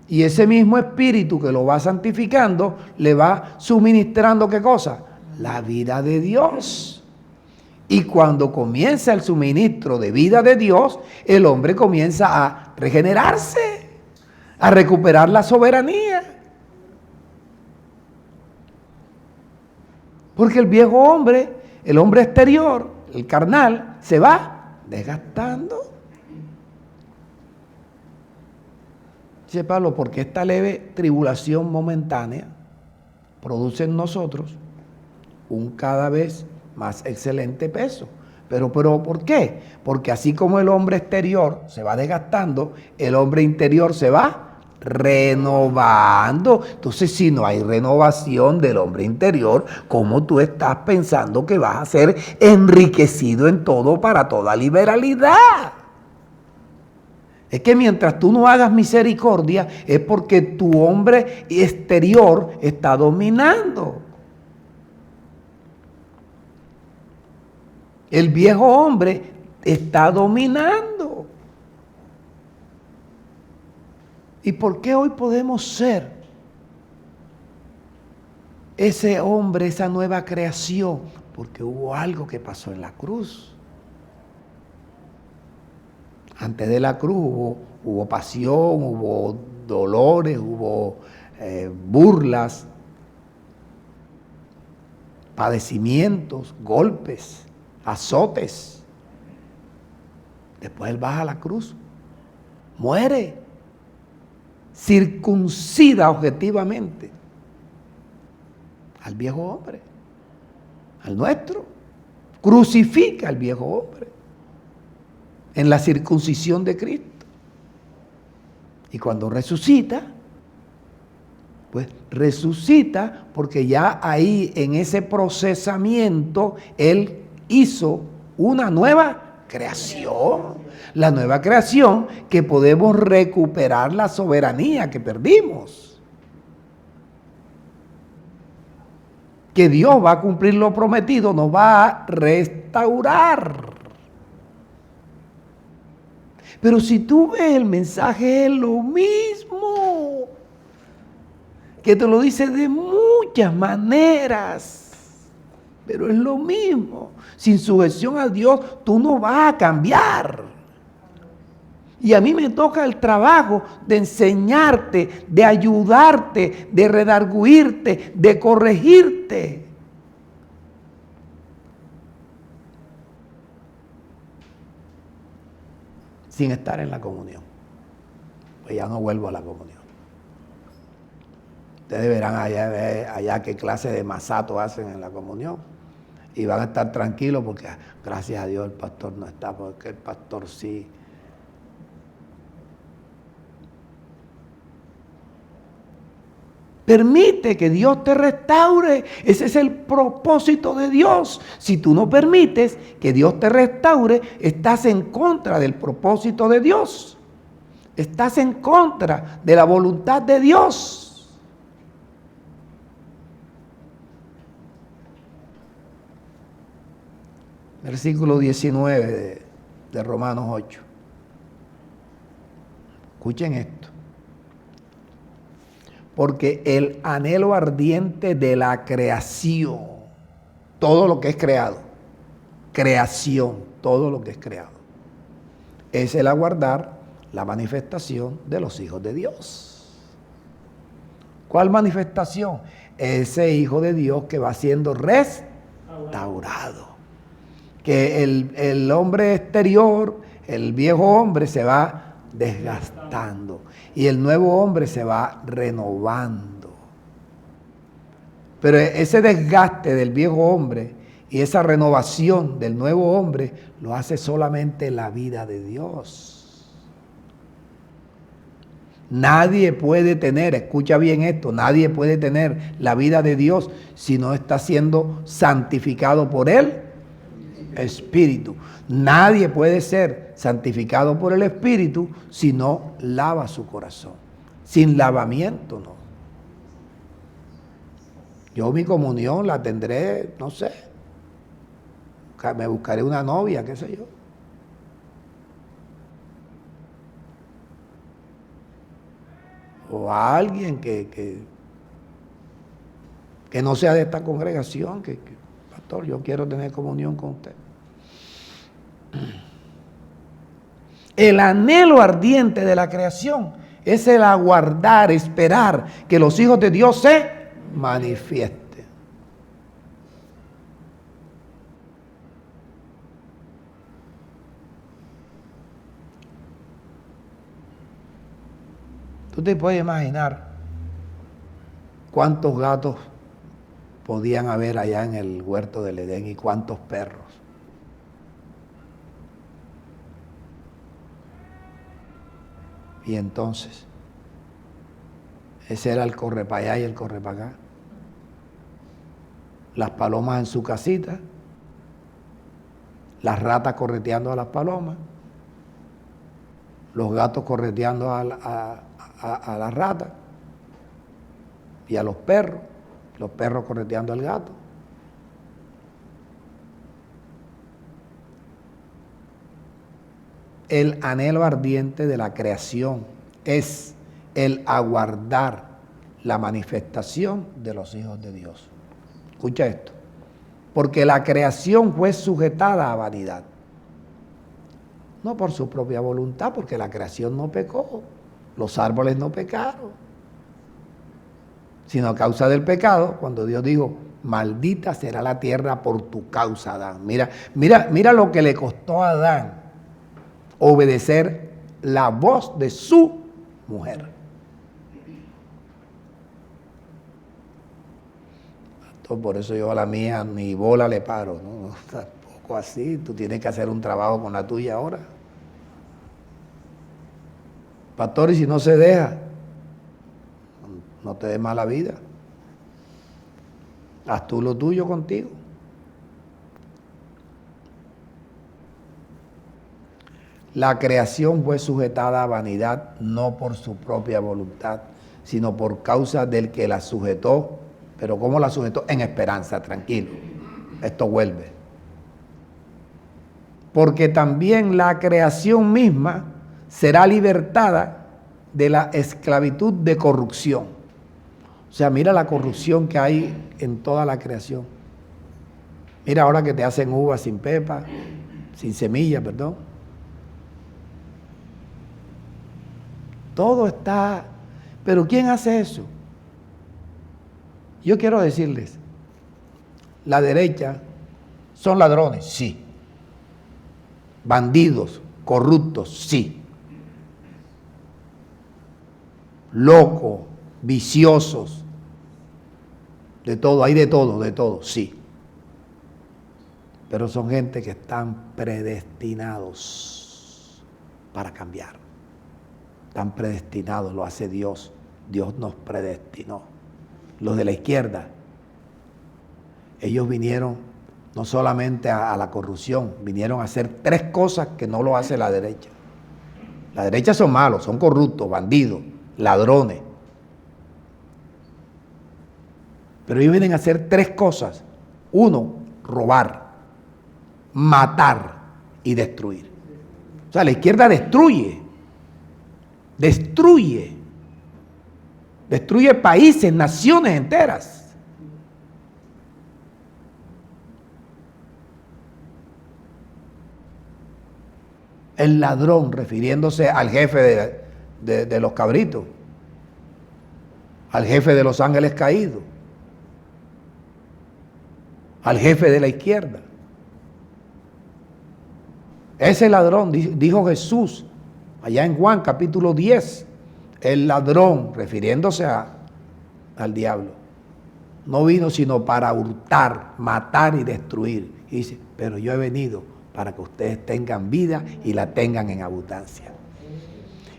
Y ese mismo Espíritu que lo va santificando le va suministrando ¿qué cosa? La vida de Dios. Y cuando comienza el suministro de vida de Dios, el hombre comienza a regenerarse, a recuperar la soberanía. Porque el viejo hombre, el hombre exterior, el carnal, se va desgastando. Dice Pablo, porque esta leve tribulación momentánea produce en nosotros un cada vez más excelente peso. Pero ¿por qué? Porque así como el hombre exterior se va desgastando, el hombre interior se va renovando. Entonces, si no hay renovación del hombre interior, ¿cómo tú estás pensando que vas a ser enriquecido en todo para toda liberalidad? Es que mientras tú no hagas misericordia, es porque tu hombre exterior está dominando. El viejo hombre está dominando. ¿Y por qué hoy podemos ser ese hombre, esa nueva creación? Porque hubo algo que pasó en la cruz. Antes de la cruz hubo pasión, hubo dolores, hubo burlas, padecimientos, golpes, azotes. Después él baja a la cruz, muere, circuncida objetivamente al viejo hombre, al nuestro, crucifica al viejo hombre en la circuncisión de Cristo. Y cuando resucita, pues resucita porque ya ahí en ese procesamiento Él hizo una nueva creación. La nueva creación que podemos recuperar la soberanía que perdimos. Que Dios va a cumplir lo prometido, nos va a restaurar. Pero si tú ves el mensaje es lo mismo, que te lo dice de muchas maneras, pero es lo mismo. Sin sujeción a Dios, tú no vas a cambiar. Y a mí me toca el trabajo de enseñarte, de ayudarte, de redarguirte, de corregirte. Sin estar en la comunión. Pues ya no vuelvo a la comunión. Ustedes verán allá qué clase de masato hacen en la comunión. Y van a estar tranquilos porque gracias a Dios el pastor no está, porque el pastor sí. Permite que Dios te restaure. Ese es el propósito de Dios. Si tú no permites que Dios te restaure, estás en contra del propósito de Dios. Estás en contra de la voluntad de Dios. Versículo 19 de Romanos 8. Escuchen esto. Porque el anhelo ardiente de la creación, todo lo que es creado, creación, todo lo que es creado, es el aguardar la manifestación de los hijos de Dios. ¿Cuál manifestación? Ese hijo de Dios que va siendo restaurado. Que el hombre exterior, el viejo hombre se va desgastando y el nuevo hombre se va renovando. Pero ese desgaste del viejo hombre y esa renovación del nuevo hombre lo hace solamente la vida de Dios. Nadie puede tener, escucha bien esto, nadie puede tener la vida de Dios si no está siendo santificado por Él Espíritu. Nadie puede ser santificado por el Espíritu si no lava su corazón. Sin lavamiento, no. Yo mi comunión la tendré, no sé, me buscaré una novia, qué sé yo. O a alguien que no sea de esta congregación, pastor, yo quiero tener comunión con usted. El anhelo ardiente de la creación es el aguardar, esperar que los hijos de Dios se manifiesten. Tú te puedes imaginar cuántos gatos podían haber allá en el huerto del Edén y cuántos perros. Y entonces, ese era el corre para allá y el corre para acá. Las palomas en su casita, las ratas correteando a las palomas, los gatos correteando a las ratas y a los perros correteando al gato. El anhelo ardiente de la creación es el aguardar la manifestación de los hijos de Dios. Escucha esto. Porque la creación fue sujetada a vanidad. No por su propia voluntad, porque la creación no pecó. Los árboles no pecaron. Sino a causa del pecado, cuando Dios dijo, maldita será la tierra por tu causa, Adán. Mira lo que le costó a Adán obedecer la voz de su mujer. Por eso yo a la mía ni bola le paro, ¿no? Tampoco así, tú tienes que hacer un trabajo con la tuya ahora. Pastor, y si no se deja, no te dé mala vida. Haz tú lo tuyo contigo. La creación fue sujetada a vanidad no por su propia voluntad, sino por causa del que la sujetó. Pero ¿cómo la sujetó? En esperanza, tranquilo. Esto vuelve. Porque también la creación misma será libertada de la esclavitud de corrupción. O sea, mira la corrupción que hay en toda la creación. Mira ahora que te hacen uvas sin pepa, sin semilla, perdón. Todo está... ¿Pero quién hace eso? Yo quiero decirles, la derecha son ladrones, sí. Bandidos, corruptos, sí. Locos, viciosos, de todo, hay de todo, sí. Pero son gente que están predestinados para cambiar. Están predestinados, lo hace Dios. Dios nos predestinó. Los de la izquierda, ellos vinieron no solamente a la corrupción, vinieron a hacer 3 cosas que no lo hace la derecha. La derecha son malos, son corruptos, bandidos, ladrones. Pero ellos vienen a hacer 3 cosas. 1, robar, matar y destruir. O sea, la izquierda destruye países, naciones enteras. El ladrón, refiriéndose al jefe de los cabritos, al jefe de los ángeles caídos, al jefe de la izquierda. Ese ladrón, dijo Jesús, allá en Juan capítulo 10, el ladrón, refiriéndose al diablo, no vino sino para hurtar, matar y destruir. Y dice, pero yo he venido para que ustedes tengan vida y la tengan en abundancia.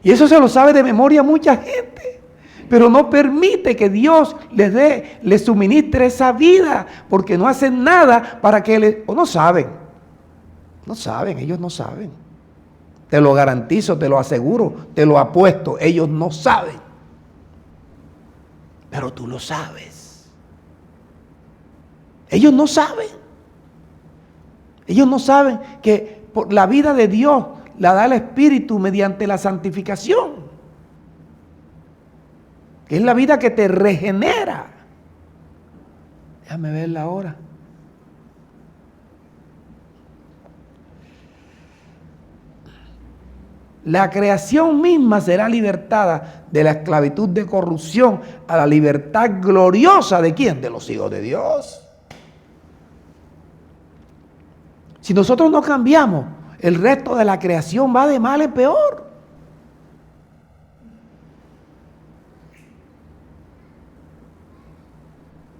Y eso se lo sabe de memoria mucha gente, pero no permite que Dios les suministre esa vida, porque no hacen nada para que o no saben. No saben, ellos no saben. Te lo garantizo, te lo aseguro, te lo apuesto, ellos no saben. Pero tú lo sabes. Ellos no saben. Ellos no saben que por la vida de Dios la da el Espíritu mediante la santificación, que es la vida que te regenera. Déjame verla ahora. La creación misma será libertada de la esclavitud de corrupción a la libertad gloriosa ¿de quién? De los hijos de Dios. Si nosotros no cambiamos, el resto de la creación va de mal en peor.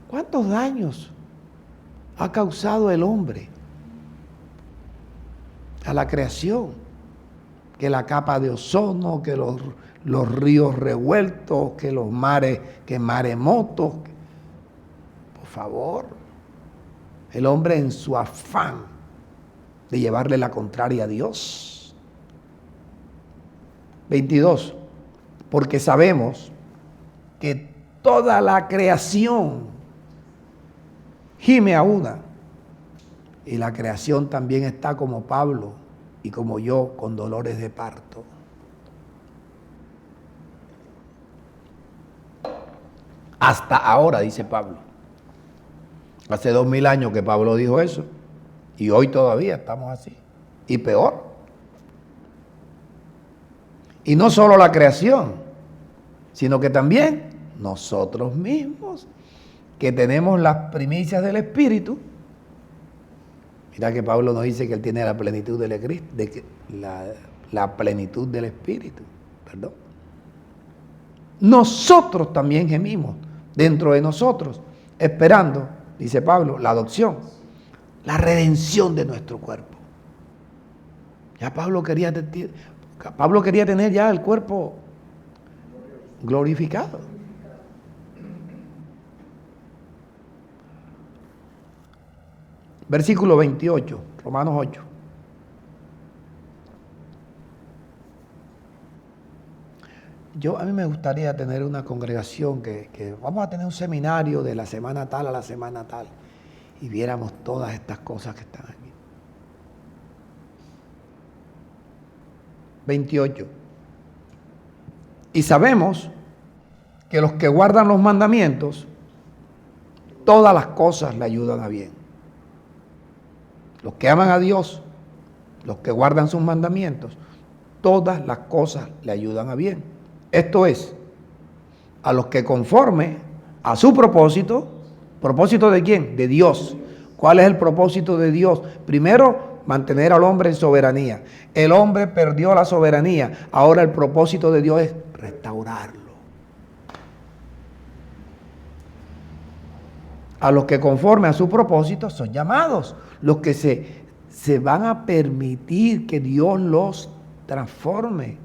¿Cuántos daños ha causado el hombre a la creación? Que la capa de ozono, que los ríos revueltos, que los mares, que maremotos. Por favor, el hombre en su afán de llevarle la contraria a Dios. 22. Porque sabemos que toda la creación gime a una. Y la creación también está como Pablo y como yo con dolores de parto. Hasta ahora, dice Pablo. Hace 2000 años que Pablo dijo eso. Y hoy todavía estamos así. Y peor. Y no solo la creación, sino que también nosotros mismos, que tenemos las primicias del Espíritu. Mira que Pablo nos dice que él tiene la plenitud del la plenitud del Espíritu. Perdón. Nosotros también gemimos dentro de nosotros, esperando, dice Pablo, la adopción, la redención de nuestro cuerpo. Ya Pablo quería tener ya el cuerpo glorificado. Versículo 28, Romanos 8. A mí me gustaría tener una congregación que vamos a tener un seminario de la semana tal a la semana tal y viéramos todas estas cosas que están aquí. 28. Y sabemos que los que guardan los mandamientos, todas las cosas le ayudan a bien. Los que aman a Dios, los que guardan sus mandamientos, todas las cosas le ayudan a bien. Esto es, a los que conforme a su propósito, ¿propósito de quién? De Dios. ¿Cuál es el propósito de Dios? Primero, mantener al hombre en soberanía. El hombre perdió la soberanía. Ahora el propósito de Dios es restaurarlo. A los que conforme a su propósito son llamados. Los que se van a permitir que Dios los transforme.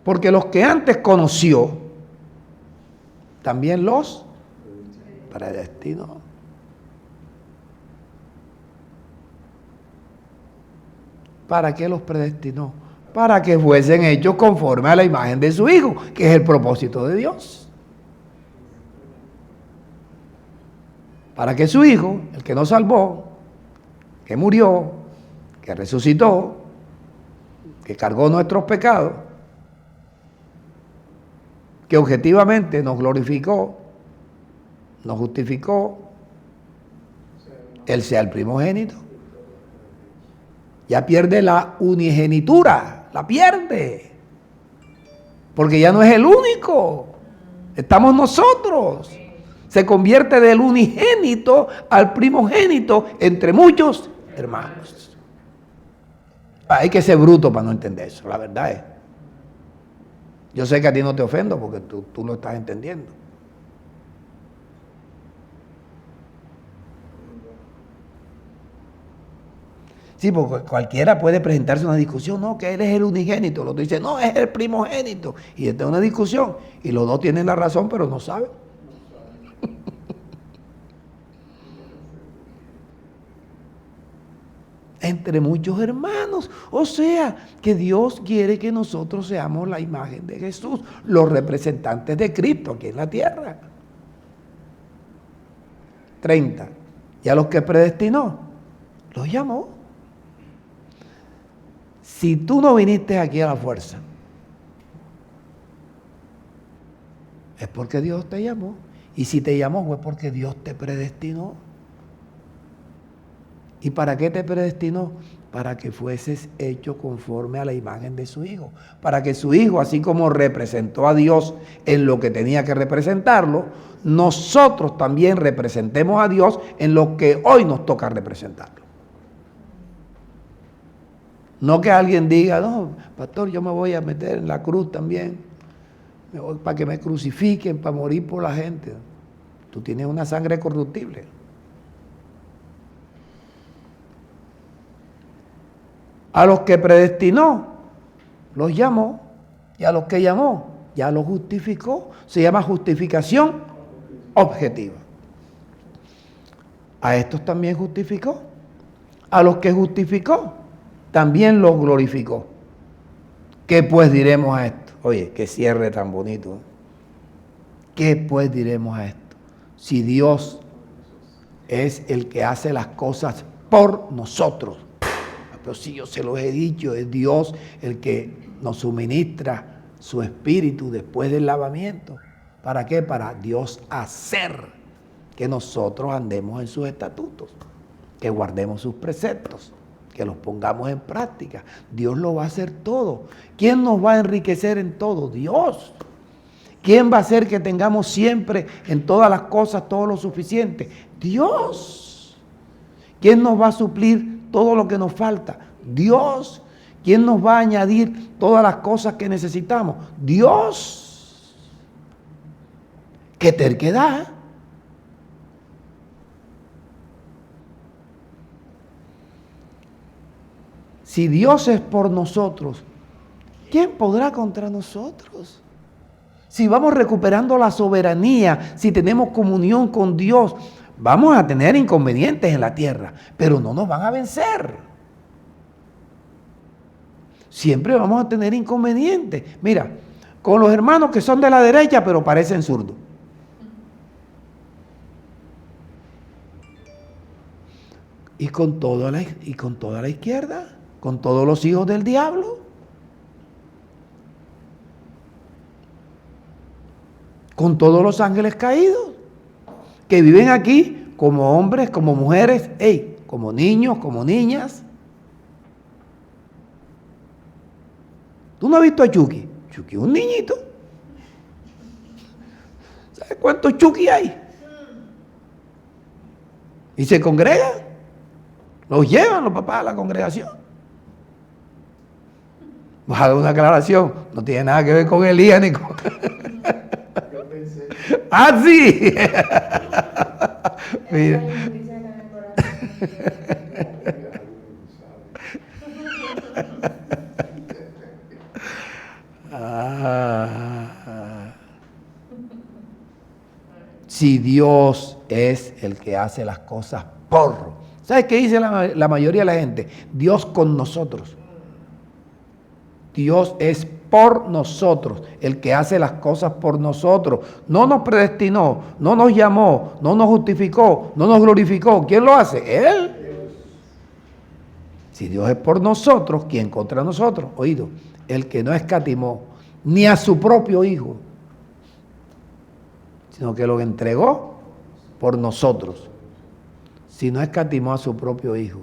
Porque los que antes conoció, también los predestinó. ¿Para qué los predestinó? Para que fuesen hechos conforme a la imagen de su Hijo, que es el propósito de Dios. Para que su Hijo, el que nos salvó, que murió, que resucitó, que cargó nuestros pecados, que objetivamente nos glorificó, nos justificó, Él sea el primogénito. Ya pierde la unigenitura, la pierde. Porque ya no es el único, estamos nosotros. Se convierte del unigénito al primogénito entre muchos hermanos. Hay que ser bruto para no entender eso, la verdad es. Yo sé que a ti no te ofendo porque tú lo estás entendiendo. Sí, porque cualquiera puede presentarse una discusión, no, que él es el unigénito, el otro dice, no, es el primogénito. Y esta es una discusión, y los dos tienen la razón, pero no saben. entre muchos hermanos. O sea, que Dios quiere que nosotros seamos la imagen de Jesús, los representantes de Cristo aquí en la tierra. 30. Y a los que predestinó, los llamó. Si tú no viniste aquí a la fuerza, es porque Dios te llamó. Y si te llamó fue porque Dios te predestinó. ¿Y para qué te predestinó? Para que fueses hecho conforme a la imagen de su Hijo. Para que su Hijo, así como representó a Dios en lo que tenía que representarlo, nosotros también representemos a Dios en lo que hoy nos toca representarlo. No que alguien diga, no, pastor, yo me voy a meter en la cruz también. Me voy para que me crucifiquen, para morir por la gente. Tú tienes una sangre corruptible. A los que predestinó, los llamó. Y a los que llamó, ya los justificó. Se llama justificación objetiva. A estos también justificó. A los que justificó, también los glorificó. ¿Qué pues diremos a esto? Oye, qué cierre tan bonito. ¿Qué pues diremos a esto? Si Dios es el que hace las cosas por nosotros. Pero si yo se los he dicho, es Dios el que nos suministra su espíritu después del lavamiento. ¿Para qué? Para Dios hacer que nosotros andemos en sus estatutos, que guardemos sus preceptos, que los pongamos en práctica. Dios lo va a hacer todo. ¿Quién nos va a enriquecer en todo? Dios. ¿Quién va a hacer que tengamos siempre en todas las cosas todo lo suficiente? Dios. ¿Quién nos va a suplir todo lo que nos falta? Dios. ¿Quién nos va a añadir todas las cosas que necesitamos? Dios. ¡Qué terquedad! Si Dios es por nosotros, ¿quién podrá contra nosotros? Si vamos recuperando la soberanía, si tenemos comunión con Dios, vamos a tener inconvenientes en la tierra, pero no nos van a vencer. Siempre vamos a tener inconvenientes. Mira, con los hermanos que son de la derecha, pero parecen zurdos. Y con toda la izquierda, con todos los hijos del diablo. Con todos los ángeles caídos, que viven aquí como hombres, como mujeres, como niños, como niñas. ¿Tú no has visto a Chucky? Chucky es un niñito. ¿Sabes cuántos Chucky hay? Y se congregan. Los llevan los papás a la congregación. Voy a dar una aclaración. No tiene nada que ver con Elías ni con... ¡Ah, sí! Mira. Si Dios es el que hace las cosas por... ¿Sabes qué dice la mayoría de la gente? Dios con nosotros. Dios es por nosotros, el que hace las cosas por nosotros. No nos predestinó, no nos llamó, no nos justificó, no nos glorificó. ¿Quién lo hace? Él. Si Dios es por nosotros, ¿quién contra nosotros? Oído, el que no escatimó ni a su propio Hijo, sino que lo entregó por nosotros. Si no escatimó a su propio Hijo,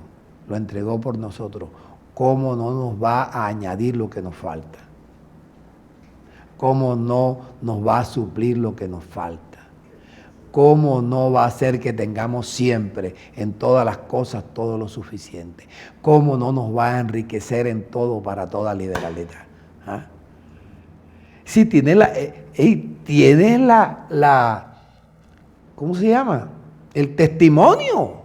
lo entregó por nosotros, ¿cómo no nos va a añadir lo que nos falta? ¿Cómo no nos va a suplir lo que nos falta? ¿Cómo no va a hacer que tengamos siempre en todas las cosas todo lo suficiente? ¿Cómo no nos va a enriquecer en todo para toda liberalidad? ¿Ah? Si tiene ¿cómo se llama? El testimonio.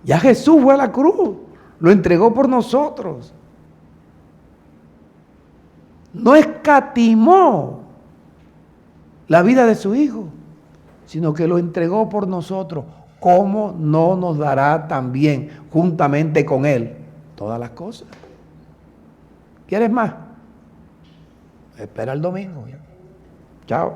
Ya Jesús fue a la cruz, lo entregó por nosotros. No escatimó la vida de su Hijo, sino que lo entregó por nosotros. ¿cómo no nos dará también juntamente con Él todas las cosas? ¿Quieres más? Espera el domingo. Chao.